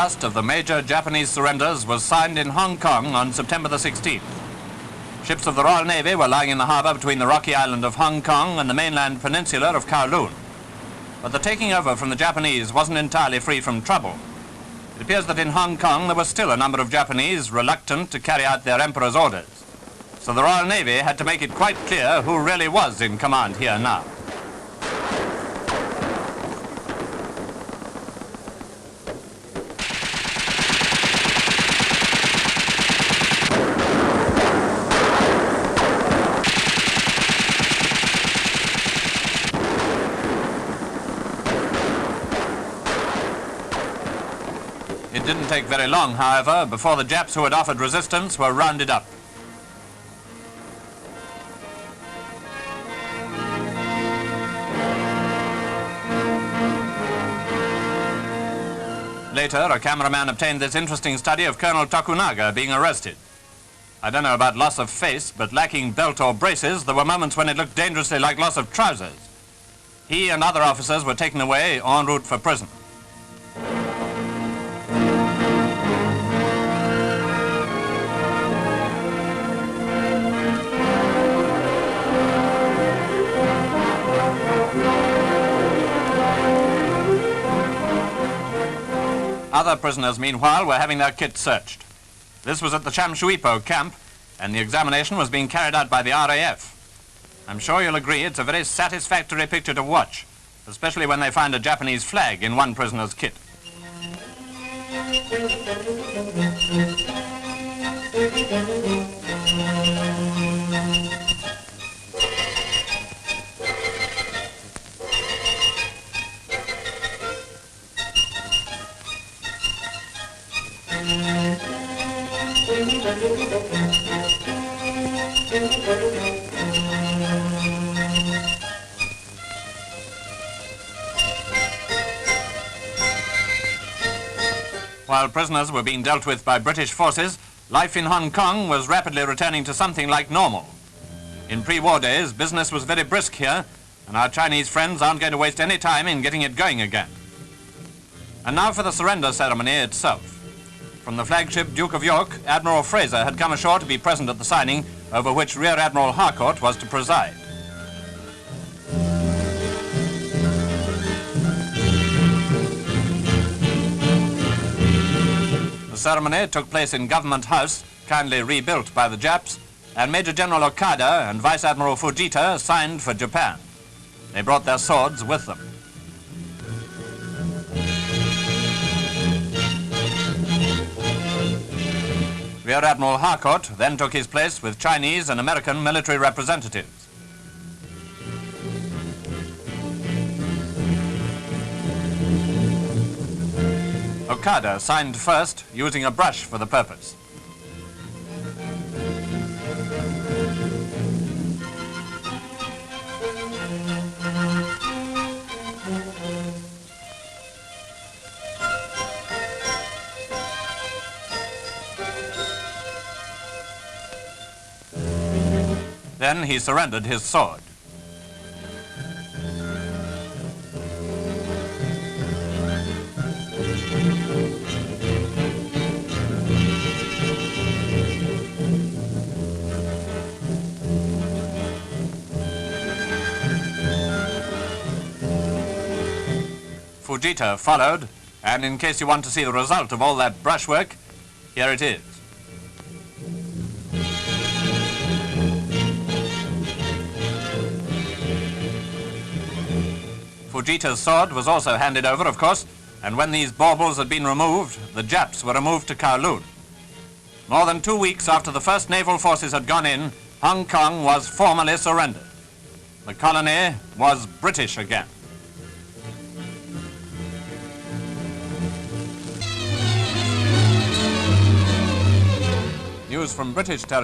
last of the major Japanese surrenders was signed in Hong Kong on September the 16th. Ships of the Royal Navy were lying in the harbour between the rocky island of Hong Kong and the mainland peninsula of Kowloon. But the taking over from the Japanese wasn't entirely free from trouble. It appears that in Hong Kong there were still a number of Japanese reluctant to carry out their emperor's orders. So the Royal Navy had to make it quite clear who really was in command here now. It didn't take very long, however, before the Japs who had offered resistance were rounded up. Later, a cameraman obtained this interesting study of Colonel Tokunaga being arrested. I don't know about loss of face, but lacking belt or braces, there were moments when it looked dangerously like loss of trousers. He and other officers were taken away en route for prison. Other prisoners, meanwhile, were having their kits searched. This was at the Chamshuipo camp, and the examination was being carried out by the RAF. I'm sure you'll agree it's a very satisfactory picture to watch, especially when they find a Japanese flag in one prisoner's kit. While prisoners were being dealt with by British forces, life in Hong Kong was rapidly returning to something like normal. In pre-war days, business was very brisk here, and our Chinese friends aren't going to waste any time in getting it going again. And now for the surrender ceremony itself. From the flagship Duke of York, Admiral Fraser had come ashore to be present at the signing, over which Rear Admiral Harcourt was to preside. The ceremony took place in Government House, kindly rebuilt by the Japs, and Major General Okada and Vice Admiral Fujita signed for Japan. They brought their swords with them. Rear Admiral Harcourt then took his place with Chinese and American military representatives. Okada signed first, using a brush for the purpose. Then he surrendered his sword. Fujita followed, and in case you want to see the result of all that brushwork, here it is. Fujita's sword was also handed over, of course, and when these baubles had been removed, the Japs were removed to Kowloon. More than 2 weeks after the first naval forces had gone in, Hong Kong was formally surrendered. The colony was British again. News from British territory.